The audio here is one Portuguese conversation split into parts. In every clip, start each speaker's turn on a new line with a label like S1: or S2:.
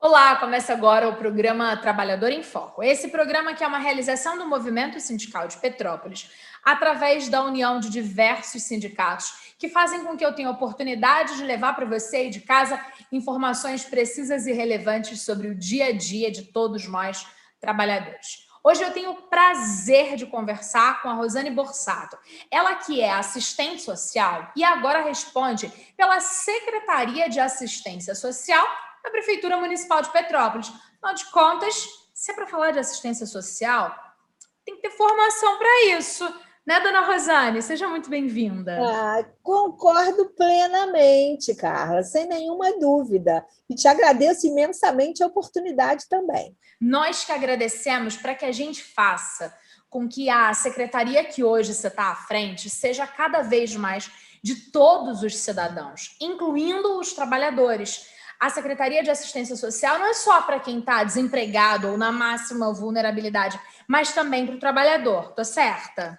S1: Olá, começa agora o programa Trabalhador em Foco. Esse programa que é uma realização do Movimento Sindical de Petrópolis, através da união de diversos sindicatos, que fazem com que eu tenha oportunidade de levar para você aí de casa informações precisas e relevantes sobre o dia a dia de todos nós trabalhadores. Hoje eu tenho o prazer de conversar com a Rosane Borsato. Ela que é assistente social e agora responde pela Secretaria de Assistência Social da Prefeitura Municipal de Petrópolis. Afinal de contas, se é para falar de assistência social, tem que ter formação para isso, né, dona Rosane? Seja muito bem-vinda.
S2: Concordo plenamente, Carla, sem nenhuma dúvida. E te agradeço imensamente a oportunidade também.
S1: Nós que agradecemos para que a gente faça com que a secretaria que hoje você está à frente seja cada vez mais de todos os cidadãos, incluindo os trabalhadores. A Secretaria de Assistência Social não é só para quem está desempregado ou na máxima vulnerabilidade, mas também para o trabalhador. Tô certa?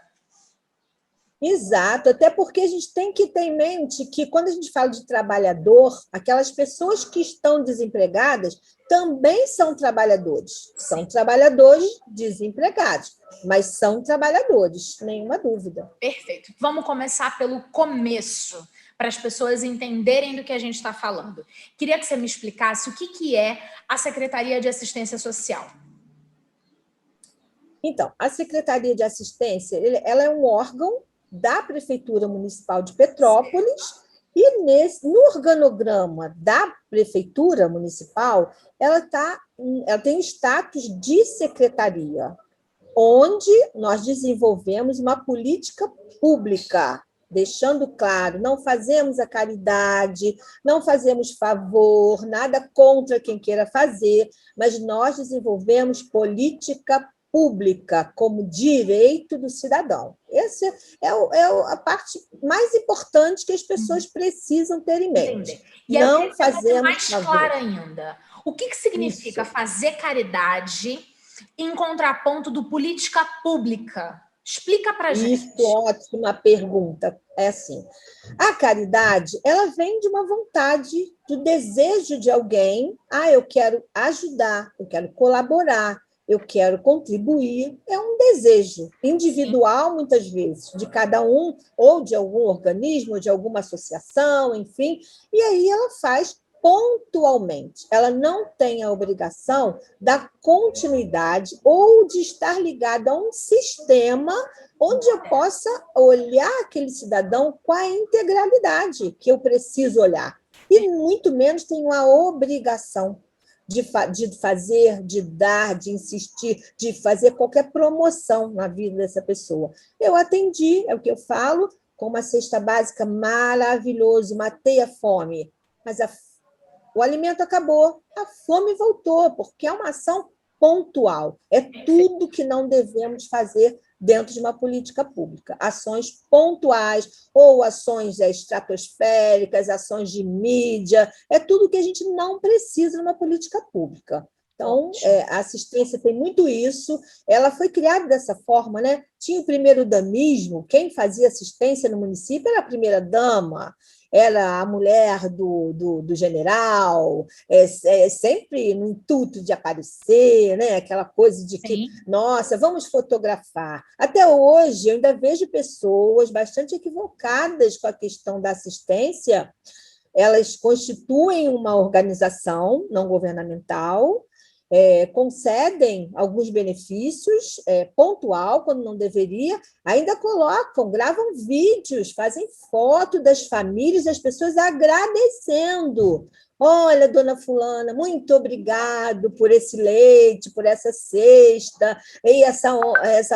S2: Exato, até porque a gente tem que ter em mente que quando a gente fala de trabalhador, aquelas pessoas que estão desempregadas também são trabalhadores. São trabalhadores desempregados, mas são trabalhadores, nenhuma dúvida.
S1: Perfeito. Vamos começar pelo começo, para as pessoas entenderem do que a gente está falando. Queria que você me explicasse o que é a Secretaria de Assistência Social.
S2: Então, a Secretaria de Assistência, ela é um órgão da Prefeitura Municipal de Petrópolis e no organograma da Prefeitura Municipal, ela tem status de secretaria, onde nós desenvolvemos uma política pública, deixando claro, não fazemos a caridade, não fazemos favor, nada contra quem queira fazer, mas nós desenvolvemos política pública como direito do cidadão. Essa é a parte mais importante que as pessoas precisam ter em mente.
S1: Entender. E aí eu queria
S2: Não
S1: que você fosse
S2: fazemos
S1: mais
S2: favor.
S1: clara ainda. O que significa
S2: Isso.
S1: fazer caridade em contraponto do política pública? Explica para
S2: Isso,
S1: gente.
S2: ótima pergunta. É assim, a caridade, ela vem de uma vontade, do desejo de alguém, eu quero ajudar, eu quero colaborar, eu quero contribuir. É um desejo individual, muitas vezes, de cada um, ou de algum organismo, ou de alguma associação, enfim, e aí ela faz pontualmente. Ela não tem a obrigação da continuidade ou de estar ligada a um sistema onde eu possa olhar aquele cidadão com a integralidade que eu preciso olhar. E muito menos tenho a obrigação de fazer, de dar, de insistir, de fazer qualquer promoção na vida dessa pessoa. Eu atendi, é o que eu falo, com uma cesta básica maravilhosa, matei a fome, mas o alimento acabou, a fome voltou, porque é uma ação pontual. É tudo que não devemos fazer dentro de uma política pública. Ações pontuais, ou ações estratosféricas, ações de mídia, é tudo que a gente não precisa numa política pública. Então, a assistência tem muito isso, ela foi criada dessa forma, né? Tinha o primeiro damismo, quem fazia assistência no município era a primeira-dama, era a mulher do general, sempre no intuito de aparecer, né? Aquela coisa de que, nossa, vamos fotografar. Até hoje, eu ainda vejo pessoas bastante equivocadas com a questão da assistência. Elas constituem uma organização não governamental, concedem alguns benefícios, pontual, quando não deveria, ainda colocam, gravam vídeos, fazem foto das famílias, das pessoas agradecendo. Olha, dona fulana, muito obrigado por esse leite, por essa cesta, e essa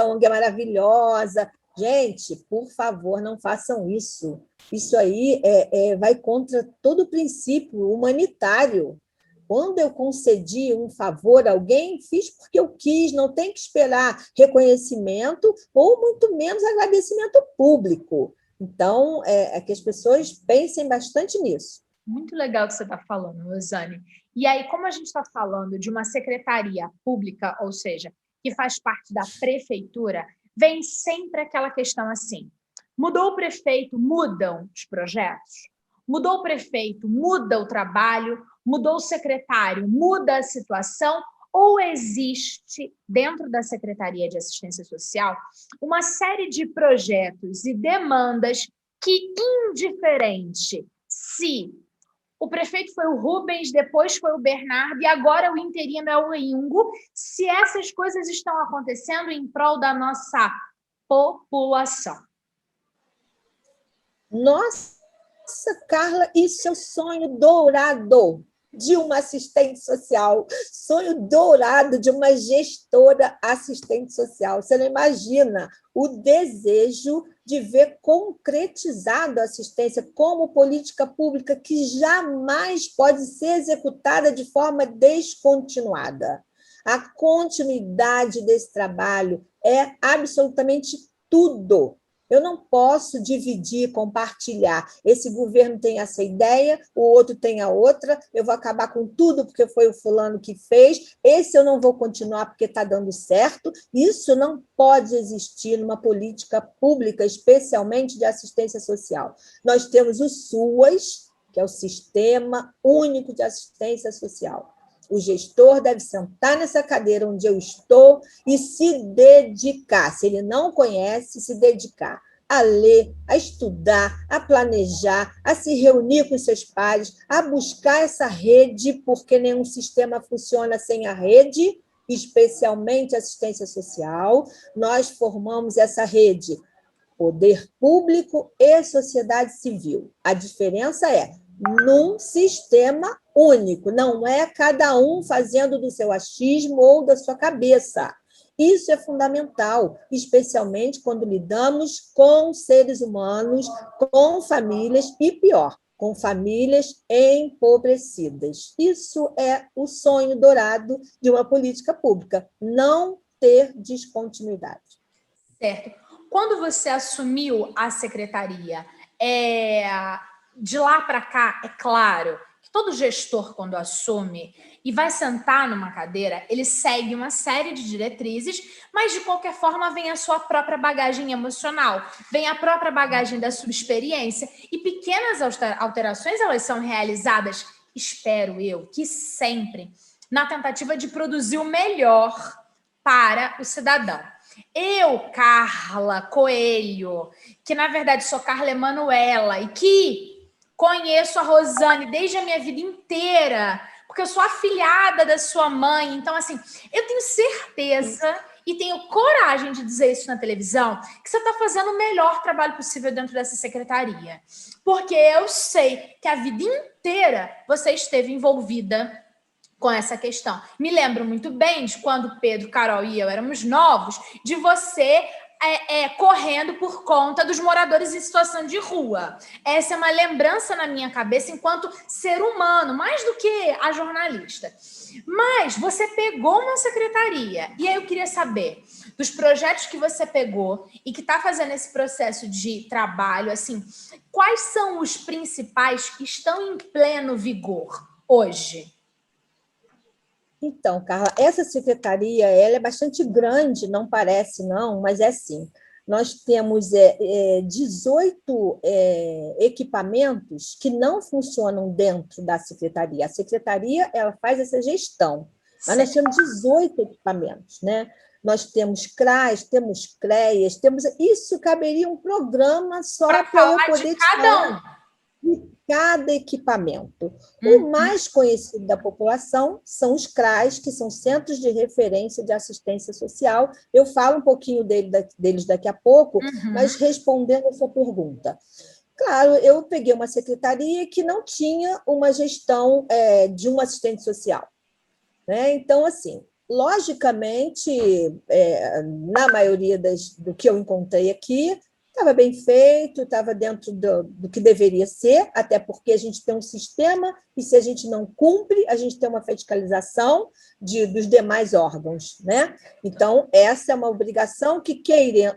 S2: ONG é maravilhosa. Gente, por favor, não façam isso. Isso aí vai contra todo o princípio humanitário. Quando eu concedi um favor a alguém, fiz porque eu quis, não tem que esperar reconhecimento ou muito menos agradecimento público. Então, é que as pessoas pensem bastante nisso.
S1: Muito legal o que você está falando, Rosane. E aí, como a gente está falando de uma secretaria pública, ou seja, que faz parte da prefeitura, vem sempre aquela questão assim: mudou o prefeito, mudam os projetos? Mudou o prefeito, muda o trabalho? mudou o secretário, muda a situação, ou existe, dentro da Secretaria de Assistência Social, uma série de projetos e demandas que, indiferente se o prefeito foi o Rubens, depois foi o Bernardo e agora o interino é o Ingo, se essas coisas estão acontecendo em prol da nossa população.
S2: Nossa, Carla, isso é o sonho dourado de uma assistente social, sonho dourado de uma gestora assistente social. Você não imagina o desejo de ver concretizado a assistência como política pública que jamais pode ser executada de forma descontinuada. A continuidade desse trabalho é absolutamente tudo. Eu não posso dividir, compartilhar. Esse governo tem essa ideia, o outro tem a outra, eu vou acabar com tudo porque foi o fulano que fez, esse eu não vou continuar porque está dando certo. Isso não pode existir numa política pública, especialmente de assistência social. Nós temos o SUAS, que é o Sistema Único de Assistência Social. O gestor deve sentar nessa cadeira onde eu estou e se dedicar. Se ele não conhece, se dedicar a ler, a estudar, a planejar, a se reunir com seus pares, a buscar essa rede, porque nenhum sistema funciona sem a rede, especialmente assistência social. Nós formamos essa rede, poder público e sociedade civil. A diferença é num sistema único, não é cada um fazendo do seu achismo ou da sua cabeça. Isso é fundamental, especialmente quando lidamos com seres humanos, com famílias e, pior, com famílias empobrecidas. Isso é o sonho dourado de uma política pública, não ter descontinuidade.
S1: Certo. Quando você assumiu a secretaria, de lá para cá, é claro que todo gestor, quando assume e vai sentar numa cadeira, ele segue uma série de diretrizes, mas de qualquer forma vem a sua própria bagagem emocional, vem a própria bagagem da sua experiência, e pequenas alterações elas são realizadas, espero eu, que sempre, na tentativa de produzir o melhor para o cidadão. Eu, Carla Coelho, que na verdade sou Carla Emanuela e que conheço a Rosane desde a minha vida inteira, porque eu sou afilhada da sua mãe. Então, assim, eu tenho certeza e tenho coragem de dizer isso na televisão, que você está fazendo o melhor trabalho possível dentro dessa secretaria. Porque eu sei que a vida inteira você esteve envolvida com essa questão. Me lembro muito bem de quando Pedro, Carol e eu éramos novos, de você correndo por conta dos moradores em situação de rua. Essa é uma lembrança na minha cabeça enquanto ser humano, mais do que a jornalista. Mas você pegou uma secretaria, e aí eu queria saber dos projetos que você pegou e que está fazendo esse processo de trabalho, assim, quais são os principais que estão em pleno vigor hoje?
S2: Então, Carla, essa secretaria ela é bastante grande, não parece, não, mas é sim. Nós temos 18 equipamentos que não funcionam dentro da secretaria. A secretaria ela faz essa gestão, mas nós temos 18 equipamentos, né? Nós temos CRAS, temos CREAS, temos... Isso caberia um programa só para eu poder te falar de cada equipamento. O mais conhecido da população são os CRAs, que são Centros de Referência de Assistência Social. Eu falo um pouquinho deles daqui a pouco, mas respondendo a sua pergunta. Claro, eu peguei uma secretaria que não tinha uma gestão de um assistente social, né? Então, assim, logicamente, na maioria do que eu encontrei aqui, estava bem feito, estava dentro do que deveria ser, até porque a gente tem um sistema e se a gente não cumpre, a gente tem uma fiscalização dos demais órgãos, né? Então, essa é uma obrigação que,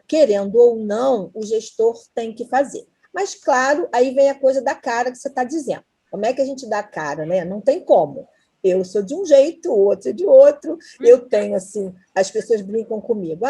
S2: querendo ou não, o gestor tem que fazer. Mas, claro, aí vem a coisa da cara que você está dizendo. Como é que a gente dá cara, né? Não tem como. Eu sou de um jeito, o outro é de outro. Eu tenho, assim, as pessoas brincam comigo.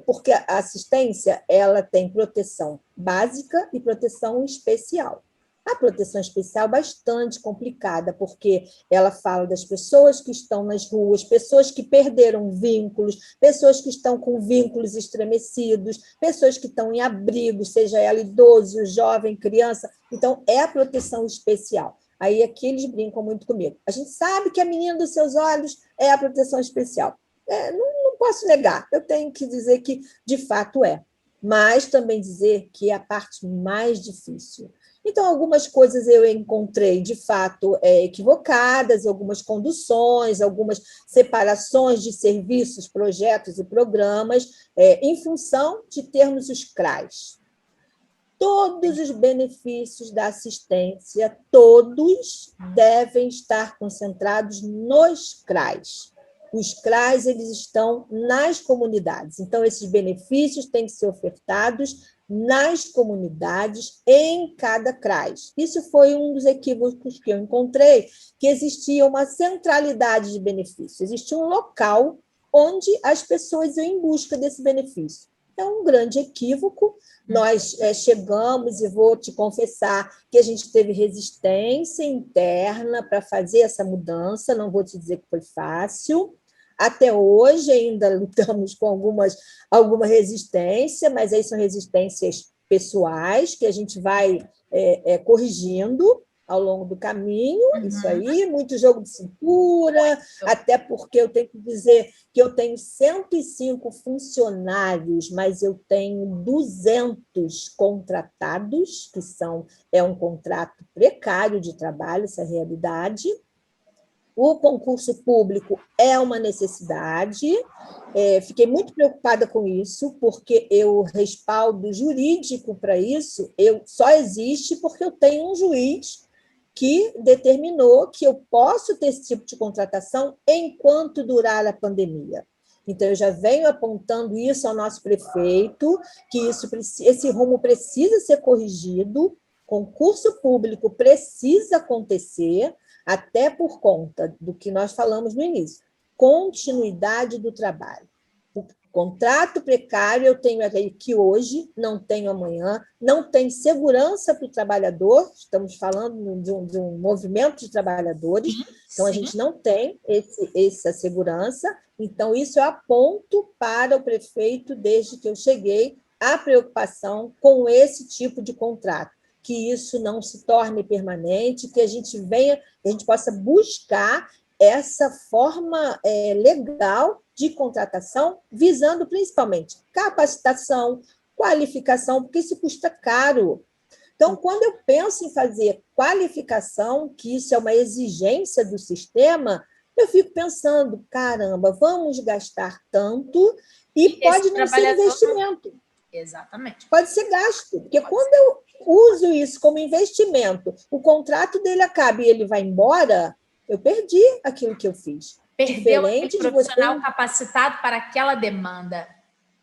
S2: Porque a assistência ela tem proteção básica e proteção especial. A proteção especial é bastante complicada, porque ela fala das pessoas que estão nas ruas, pessoas que perderam vínculos, pessoas que estão com vínculos estremecidos, pessoas que estão em abrigo, seja ela idoso, jovem, criança. Então, é a proteção especial. Aí aqui eles brincam muito comigo. A gente sabe que a menina dos seus olhos é a proteção especial. Não posso negar, eu tenho que dizer que, de fato, é. Mas também dizer que é a parte mais difícil. Então, algumas coisas eu encontrei, de fato, equivocadas, algumas conduções, algumas separações de serviços, projetos e programas, em função de termos os CRAs. Todos os benefícios da assistência, todos devem estar concentrados nos CRAs. Os CRAs, eles estão nas comunidades. Então, esses benefícios têm que ser ofertados nas comunidades, em cada CRAS. Isso foi um dos equívocos que eu encontrei, que existia uma centralidade de benefício. Existia um local onde as pessoas iam em busca desse benefício. É um grande equívoco. Nós chegamos, e vou te confessar que a gente teve resistência interna para fazer essa mudança, não vou te dizer que foi fácil. Até hoje ainda lutamos com alguma resistência, mas aí são resistências pessoais que a gente vai corrigindo ao longo do caminho, isso aí, muito jogo de cintura, até porque eu tenho que dizer que eu tenho 105 funcionários, mas eu tenho 200 contratados, que é um contrato precário de trabalho, essa é a realidade. O concurso público é uma necessidade, fiquei muito preocupada com isso, porque o respaldo jurídico para isso só existe porque eu tenho um juiz que determinou que eu posso ter esse tipo de contratação enquanto durar a pandemia. Então, eu já venho apontando isso ao nosso prefeito, que esse rumo precisa ser corrigido, concurso público precisa acontecer, até por conta do que nós falamos no início, continuidade do trabalho. O contrato precário eu tenho aqui hoje, não tenho amanhã, não tem segurança para o trabalhador, estamos falando de um movimento de trabalhadores, então a gente não tem essa segurança, então isso eu aponto para o prefeito desde que eu cheguei, a preocupação com esse tipo de contrato, que isso não se torne permanente, que a gente possa buscar essa forma legal de contratação, visando principalmente capacitação, qualificação, porque isso custa caro. Então, quando eu penso em fazer qualificação, que isso é uma exigência do sistema, eu fico pensando, caramba, vamos gastar tanto e pode não ser investimento.
S1: Exatamente.
S2: Pode ser gasto, porque quando eu uso isso como investimento, o contrato dele acaba e ele vai embora, eu perdi aquilo que eu fiz.
S1: Perdeu aquele profissional capacitado para aquela demanda.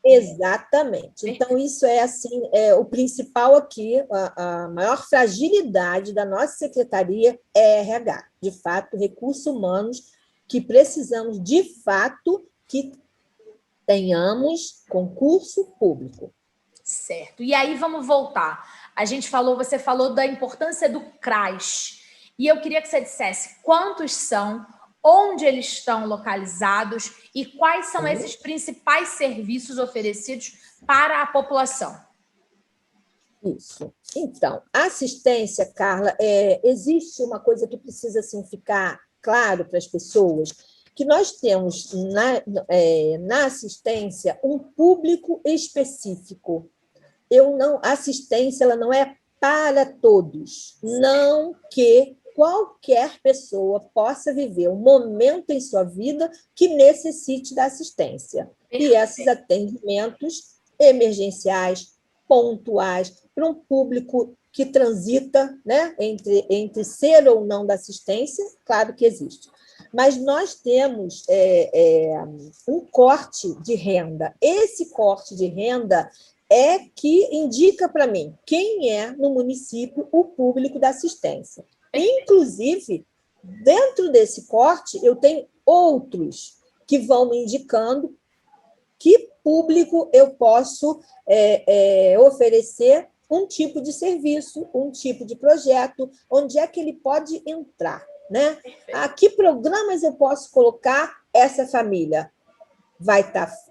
S2: Exatamente. Então, isso é assim, o principal aqui, a maior fragilidade da nossa secretaria é RH, de fato, recursos humanos, que precisamos, de fato, que tenhamos concurso público.
S1: Certo. E aí vamos voltar. Você falou da importância do CRAS. E eu queria que você dissesse quantos são, onde eles estão localizados e quais são esses principais serviços oferecidos para a população.
S2: Isso. Então, a assistência, Carla, existe uma coisa que precisa assim, ficar claro para as pessoas, que nós temos na assistência um público específico. A assistência ela não é para todos, não que qualquer pessoa possa viver um momento em sua vida que necessite da assistência. E esses atendimentos emergenciais, pontuais, para um público que transita, né, entre ser ou não da assistência, claro que existe. Mas nós temos um corte de renda. Esse corte de renda é que indica para mim quem é no município o público da assistência. Inclusive, dentro desse corte, eu tenho outros que vão me indicando que público eu posso oferecer um tipo de serviço, um tipo de projeto, onde é que ele pode entrar, né? A que programas eu posso colocar essa família?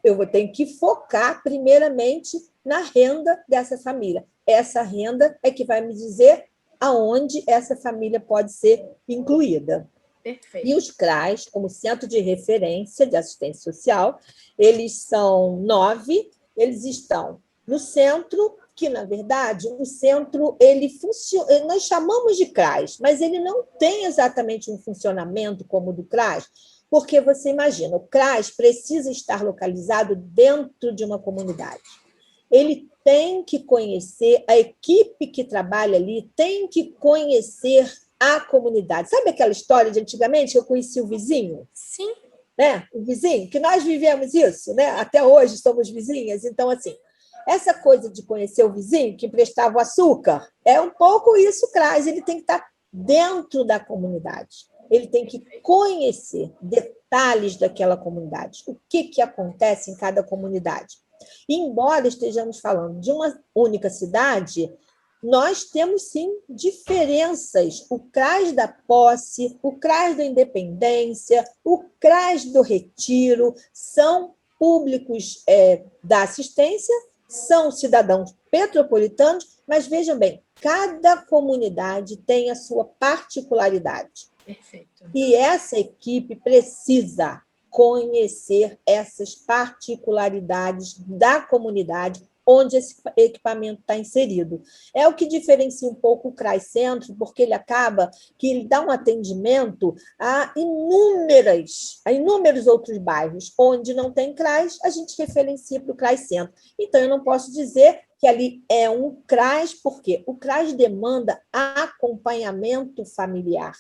S2: Eu vou ter que focar primeiramente na renda dessa família. Essa renda é que vai me dizer aonde essa família pode ser incluída.
S1: Perfeito.
S2: E os CRAs, como Centro de Referência de Assistência Social, eles são 9, eles estão no centro, que, na verdade, o centro, ele funciona, nós chamamos de CRAS, mas ele não tem exatamente um funcionamento como o do CRAS, porque você imagina, o CRAS precisa estar localizado dentro de uma comunidade. Ele tem que conhecer, a equipe que trabalha ali tem que conhecer a comunidade. Sabe aquela história de antigamente que eu conheci o vizinho?
S1: Sim.
S2: Né? O vizinho, que nós vivemos isso, né? Até hoje somos vizinhas. Então, assim, essa coisa de conhecer o vizinho que emprestava o açúcar, é um pouco isso, CRAS. Ele tem que estar dentro da comunidade. Ele tem que conhecer detalhes daquela comunidade. O que acontece em cada comunidade. E, embora estejamos falando de uma única cidade, nós temos, sim, diferenças. O CRAS da Posse, o CRAS da Independência, o CRAS do Retiro, são públicos da assistência, são cidadãos petropolitanos, mas, vejam bem, cada comunidade tem a sua particularidade.
S1: Perfeito.
S2: E essa equipe precisa conhecer essas particularidades da comunidade onde esse equipamento está inserido. É o que diferencia um pouco o CRAS Centro, porque ele acaba que ele dá um atendimento a inúmeros outros bairros. Onde não tem CRAS, a gente referencia para o CRAS Centro. Então, eu não posso dizer que ali é um CRAS, porque o CRAS demanda acompanhamento familiar.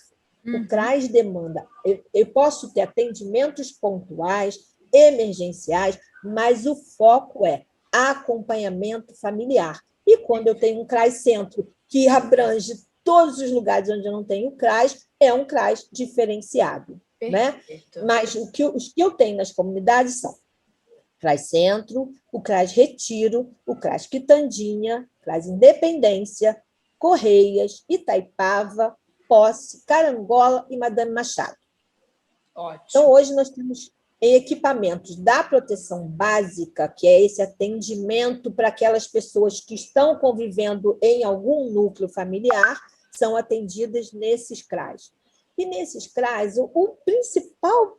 S2: O CRAS demanda. Eu posso ter atendimentos pontuais, emergenciais, mas o foco é acompanhamento familiar. E quando eu tenho um CRAS Centro que abrange todos os lugares onde eu não tenho CRAS, é um CRAS diferenciado. Né? Mas os que eu tenho nas comunidades são CRAS Centro, o CRAS Retiro, o CRAS Quitandinha, CRAS Independência, Correias, Itaipava, Posse, Carangola e Madame Machado.
S1: Ótimo.
S2: Então, hoje nós temos equipamentos da proteção básica, que é esse atendimento para aquelas pessoas que estão convivendo em algum núcleo familiar, são atendidas nesses CRAs. E nesses CRAs, o principal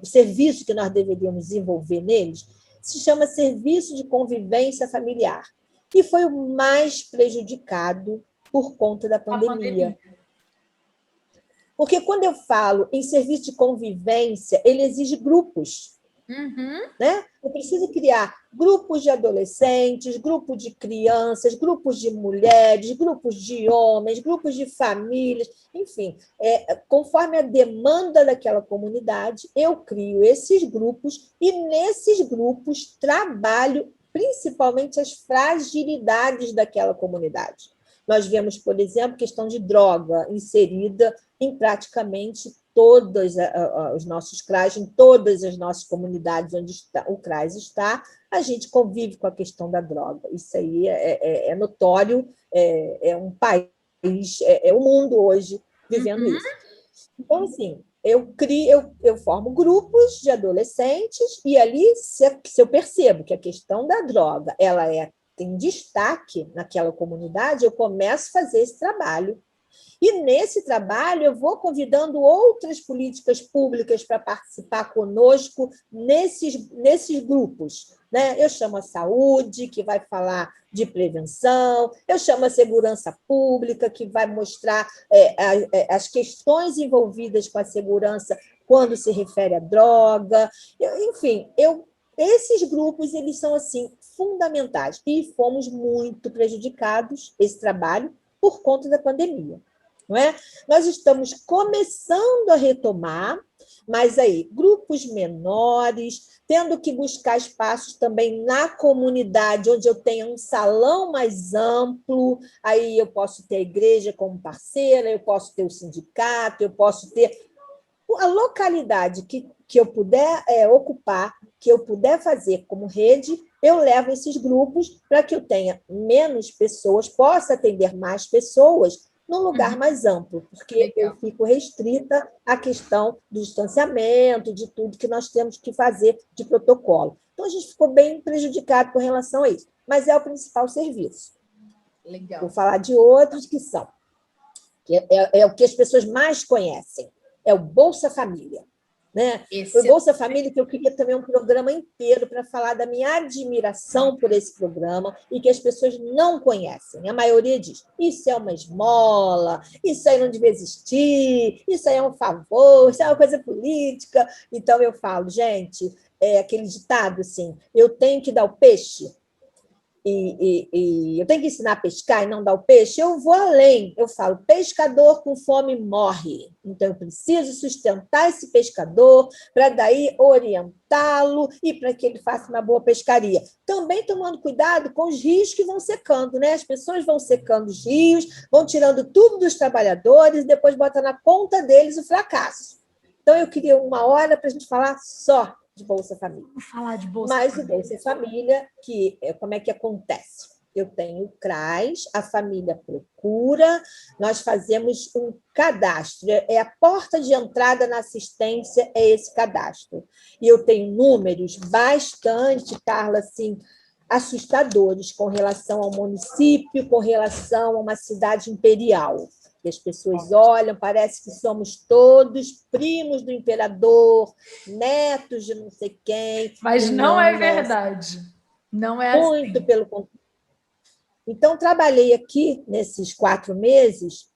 S2: serviço que nós deveríamos desenvolver neles se chama Serviço de Convivência Familiar, e foi o mais prejudicado por conta da pandemia. Porque quando eu falo em serviço de convivência, ele exige grupos. Né? Eu preciso criar grupos de adolescentes, grupos de crianças, grupos de mulheres, grupos de homens, grupos de famílias, enfim, conforme a demanda daquela comunidade, eu crio esses grupos e, nesses grupos, trabalho principalmente as fragilidades daquela comunidade. Nós vemos, por exemplo, questão de droga inserida em praticamente todos os nossos CRAs, em todas as nossas comunidades onde o CRAS está, a gente convive com a questão da droga. Isso aí é notório, é um país, é o mundo hoje vivendo isso. Então, assim, eu formo grupos de adolescentes e ali, se eu percebo que a questão da droga tem destaque naquela comunidade, eu começo a fazer esse trabalho. E, nesse trabalho, eu vou convidando outras políticas públicas para participar conosco nesses grupos. Né? Eu chamo a saúde, que vai falar de prevenção, eu chamo a segurança pública, que vai mostrar as questões envolvidas com a segurança quando se refere à droga. Enfim, esses grupos eles são assim fundamentais e fomos muito prejudicados, esse trabalho, por conta da pandemia. Não é? Nós estamos começando a retomar, mas aí, grupos menores, tendo que buscar espaços também na comunidade, onde eu tenha um salão mais amplo, aí eu posso ter a igreja como parceira, eu posso ter o sindicato, eu posso ter a localidade que eu puder ocupar, que eu puder fazer como rede, eu levo esses grupos para que eu tenha menos pessoas, possa atender mais pessoas num lugar mais amplo, porque eu fico restrita à questão do distanciamento, de tudo que nós temos que fazer de protocolo. Então, a gente ficou bem prejudicado com relação a isso, mas é o principal serviço.
S1: Legal.
S2: Vou falar de outros que são, que é o que as pessoas mais conhecem, é o Bolsa Família. Né? O Bolsa Família, que eu queria também um programa inteiro para falar da minha admiração por esse programa e que as pessoas não conhecem. A maioria diz, isso é uma esmola, isso aí não devia existir, isso aí é um favor, isso é uma coisa política. Então, eu falo, gente, é aquele ditado assim, eu tenho que dar o peixe, e eu tenho que ensinar a pescar e não dar o peixe, eu vou além. Eu falo, pescador com fome morre. Então, eu preciso sustentar esse pescador para daí orientá-lo e para que ele faça uma boa pescaria. Também tomando cuidado com os rios que vão secando, né? As pessoas vão secando os rios, vão tirando tudo dos trabalhadores e depois botam na conta deles o fracasso. Então, eu queria uma hora para a gente falar só de Bolsa Família.
S1: Vamos falar de Bolsa
S2: Mas
S1: Família.
S2: o Bolsa Família, como é que acontece? Eu tenho o CRAS, a família procura, nós fazemos um cadastro, é a porta de entrada na assistência, é esse cadastro. E eu tenho números bastante, Carla, assim, assustadores com relação ao município, com relação a uma cidade imperial. Que as pessoas olham, parece que somos todos primos do imperador, netos de não sei quem.
S1: Mas não é verdade. Não é assim.
S2: Muito pelo contrário. Então, trabalhei aqui, nesses 4 meses,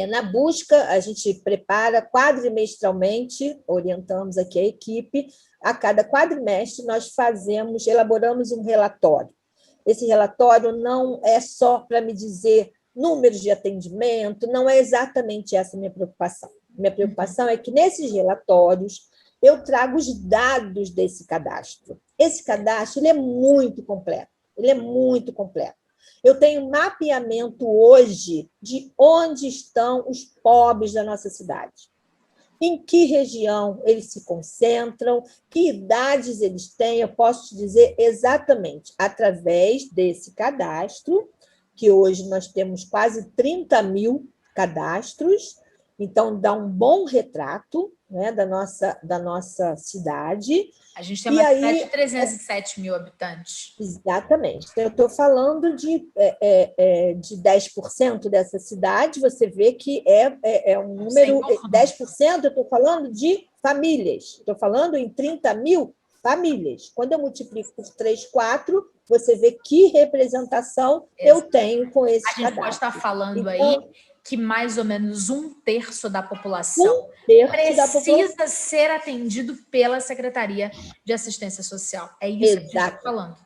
S2: na busca, a gente prepara quadrimestralmente, orientamos aqui a equipe, a cada quadrimestre nós elaboramos um relatório. Esse relatório não é só para me dizer números de atendimento, não é exatamente essa a minha preocupação. Minha preocupação é que, nesses relatórios, eu trago os dados desse cadastro. Esse cadastro ele é muito completo, ele é muito completo. Eu tenho mapeamento hoje de onde estão os pobres da nossa cidade. Em que região eles se concentram, que idades eles têm, eu posso te dizer exatamente, através desse cadastro, que hoje nós temos quase 30 mil cadastros, então dá um bom retrato, né, da nossa cidade.
S1: A gente tem uma cidade de 307 mil habitantes.
S2: Exatamente. Então, eu estou falando de 10% dessa cidade, você vê que é um número... 10% eu estou falando de famílias, estou falando em 30 mil famílias. Quando eu multiplico por 3, 4, você vê que representação eu tenho com esse cadastro.
S1: A gente pode estar falando aí que mais ou menos 1/3 da população precisa ser atendido pela Secretaria de Assistência Social. É isso que a gente está falando.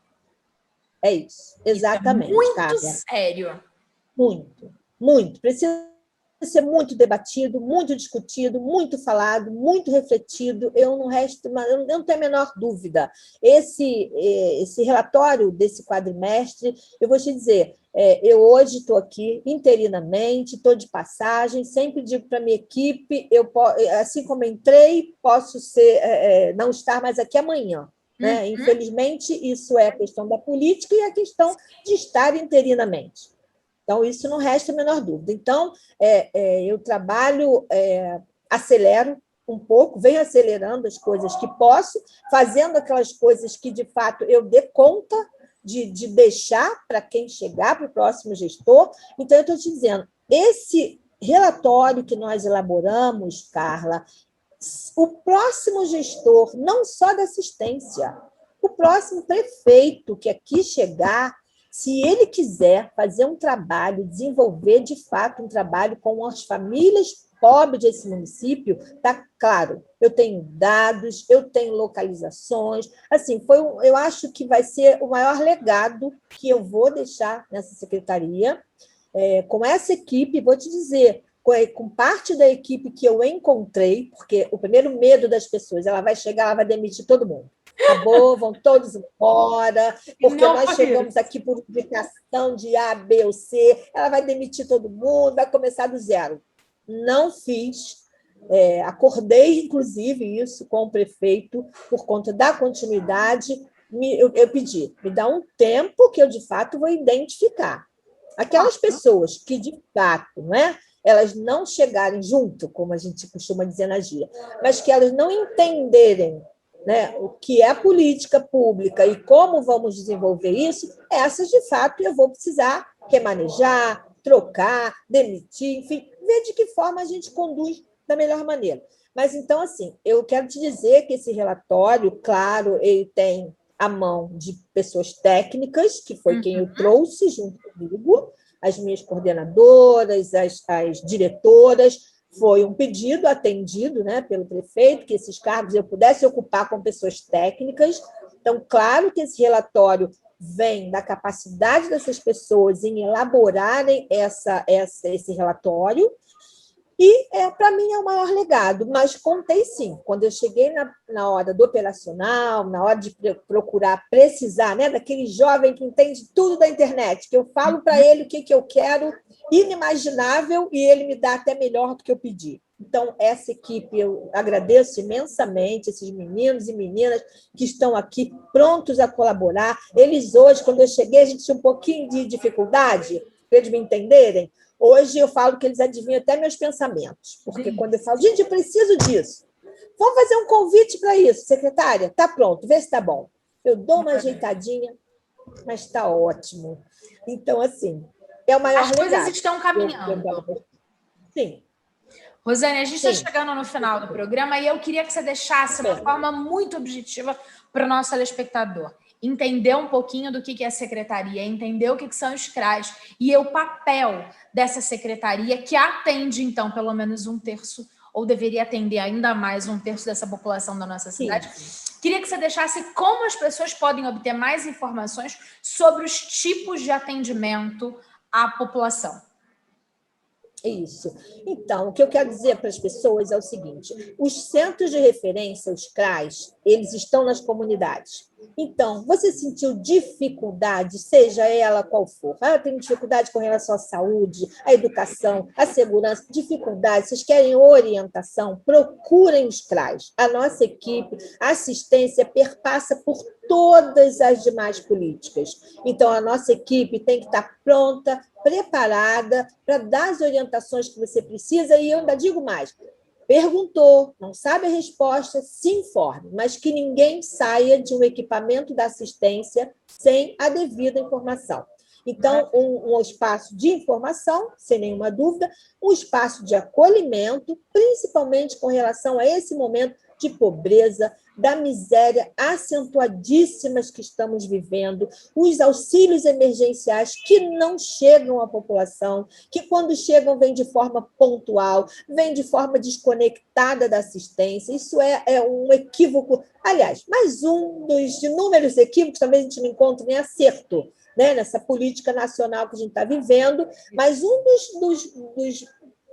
S2: É isso, exatamente.
S1: Isso é muito Carla. Sério.
S2: Muito, muito. Precisa ser muito debatido, muito discutido, muito falado, muito refletido. Eu não tenho a menor dúvida. Esse relatório desse quadrimestre, eu vou te dizer, eu hoje estou aqui interinamente, estou de passagem, sempre digo para a minha equipe, assim como entrei, posso não estar mais aqui amanhã. Né? Infelizmente, isso é a questão da política e a questão de estar interinamente. Então, isso não resta a menor dúvida. Então, eu trabalho, acelero um pouco, venho acelerando as coisas que posso, fazendo aquelas coisas que, de fato, eu dê conta de deixar para quem chegar, para o próximo gestor. Então, eu estou te dizendo, esse relatório que nós elaboramos, Carla, o próximo gestor, não só da assistência, o próximo prefeito que aqui chegar, se ele quiser fazer um trabalho, desenvolver de fato um trabalho com as famílias pobres desse município, está claro, eu tenho dados, eu tenho localizações, assim, eu acho que vai ser o maior legado que eu vou deixar nessa secretaria, com essa equipe, vou te dizer, com parte da equipe que eu encontrei, porque o primeiro medo das pessoas, ela vai chegar, ela vai demitir todo mundo. Acabou, vão todos embora, porque nós chegamos aqui por indicação de A, B ou C, ela vai demitir todo mundo, vai começar do zero. Não fiz, acordei, inclusive, isso com o prefeito, por conta da continuidade, eu pedi, me dá um tempo que eu, de fato, vou identificar. Aquelas pessoas que, de fato, não é? Elas não chegarem junto, como a gente costuma dizer na gíria, mas que elas não entenderem, né, o que é política pública e como vamos desenvolver isso, essas, de fato, eu vou precisar remanejar, trocar, demitir, enfim, ver de que forma a gente conduz da melhor maneira. Mas, então, assim, eu quero te dizer que esse relatório, claro, ele tem a mão de pessoas técnicas, que foi quem eu trouxe junto comigo, as minhas coordenadoras, as diretoras. Foi um pedido atendido, né, pelo prefeito, que esses cargos eu pudesse ocupar com pessoas técnicas. Então, claro que esse relatório vem da capacidade dessas pessoas em elaborarem esse relatório, e, para mim, é o maior legado, mas contei sim. Quando eu cheguei na hora do operacional, na hora de procurar precisar, né, daquele jovem que entende tudo da internet, que eu falo para ele o que eu quero, inimaginável, e ele me dá até melhor do que eu pedi. Então, essa equipe, eu agradeço imensamente, esses meninos e meninas que estão aqui prontos a colaborar. Eles hoje, quando eu cheguei, a gente tinha um pouquinho de dificuldade para eles me entenderem. Hoje eu falo que eles adivinham até meus pensamentos, porque quando eu falo, gente, eu preciso disso, vamos fazer um convite para isso, secretária? Tá pronto, vê se está bom. Eu dou uma ajeitadinha, mas está ótimo. Então, assim, é o maior legado.
S1: As coisas estão caminhando.
S2: Sim.
S1: Rosane, a gente está chegando no final do programa e eu queria que você deixasse uma forma muito objetiva para o nosso telespectador entender um pouquinho do que é a secretaria, entender o que são os CRAs e o papel dessa secretaria que atende, então, pelo menos um terço, ou deveria atender ainda mais um terço dessa população da nossa cidade. Sim. Queria que você deixasse como as pessoas podem obter mais informações sobre os tipos de atendimento à população.
S2: Isso. Então, o que eu quero dizer para as pessoas é o seguinte: os centros de referência, os CRAs, eles estão nas comunidades. Então, você sentiu dificuldade, seja ela qual for, tem dificuldade com relação à saúde, à educação, à segurança, dificuldade, vocês querem orientação, procurem os CRAs. A nossa equipe, a assistência, perpassa por todas as demais políticas. Então, a nossa equipe tem que estar pronta, preparada para dar as orientações que você precisa, e eu ainda digo mais: perguntou, não sabe a resposta, se informe, mas que ninguém saia de um equipamento da assistência sem a devida informação. Então, um espaço de informação, sem nenhuma dúvida, um espaço de acolhimento, principalmente com relação a esse momento de pobreza, da miséria acentuadíssimas que estamos vivendo, os auxílios emergenciais que não chegam à população, que quando chegam vêm de forma pontual, vêm de forma desconectada da assistência. Isso é um equívoco. Aliás, mais um dos inúmeros equívocos, talvez a gente não encontre nem acerto, né, nessa política nacional que a gente está vivendo, mas um dos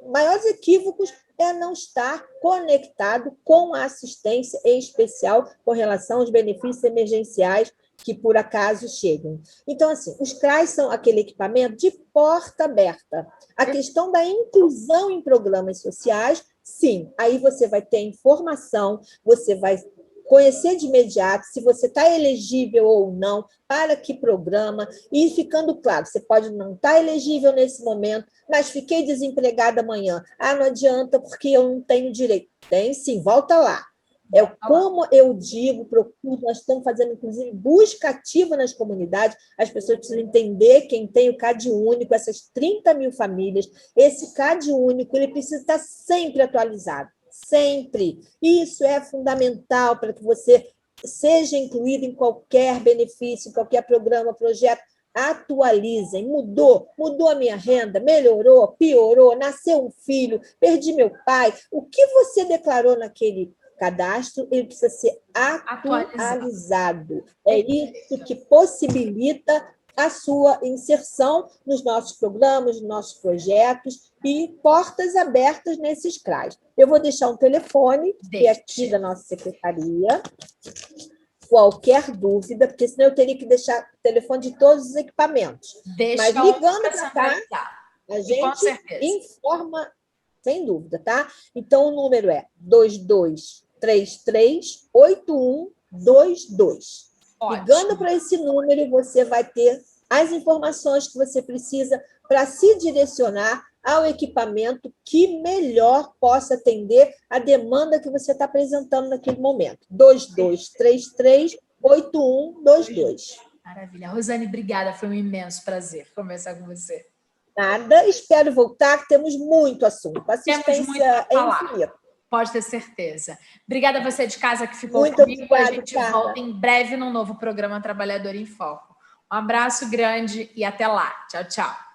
S2: maiores equívocos é não estar conectado com a assistência, em especial com relação aos benefícios emergenciais que, por acaso, chegam. Então, assim, os CRAs são aquele equipamento de porta aberta. A questão da inclusão em programas sociais, sim, aí você vai ter informação, você vai conhecer de imediato se você está elegível ou não, para que programa, e ficando claro, você pode não estar elegível nesse momento, mas fiquei desempregada amanhã. Não adianta, porque eu não tenho direito. Tem sim, volta lá. É como eu digo, procuro, nós estamos fazendo, inclusive, busca ativa nas comunidades, as pessoas precisam entender quem tem o CAD único, essas 30 mil famílias, esse CAD único, ele precisa estar sempre atualizado. Sempre. Isso é fundamental para que você seja incluído em qualquer benefício, em qualquer programa, projeto. Atualizem. Mudou a minha renda, melhorou, piorou, nasceu um filho, perdi meu pai. O que você declarou naquele cadastro, ele precisa ser atualizado. É isso que possibilita a sua inserção nos nossos programas, nos nossos projetos, e portas abertas nesses CRAs. Eu vou deixar um telefone, que é aqui da nossa secretaria. Qualquer dúvida, porque senão eu teria que deixar o telefone de todos os equipamentos. Mas ligando para cá, a gente informa, sem dúvida, tá? Então, o número é 2233-8122. Ligando para esse número, você vai ter as informações que você precisa para se direcionar ao equipamento que melhor possa atender a demanda que você está apresentando naquele momento. 2233-8122.
S1: Maravilha. Rosane, obrigada. Foi um imenso prazer conversar com você.
S2: Nada, espero voltar, que temos muito assunto. A assistência é infinita.
S1: Pode ter certeza. Obrigada a você de casa que ficou
S2: muito
S1: comigo.
S2: Obrigada,
S1: a gente volta em breve num novo programa Trabalhador em Foco. Um abraço grande e até lá. Tchau, tchau.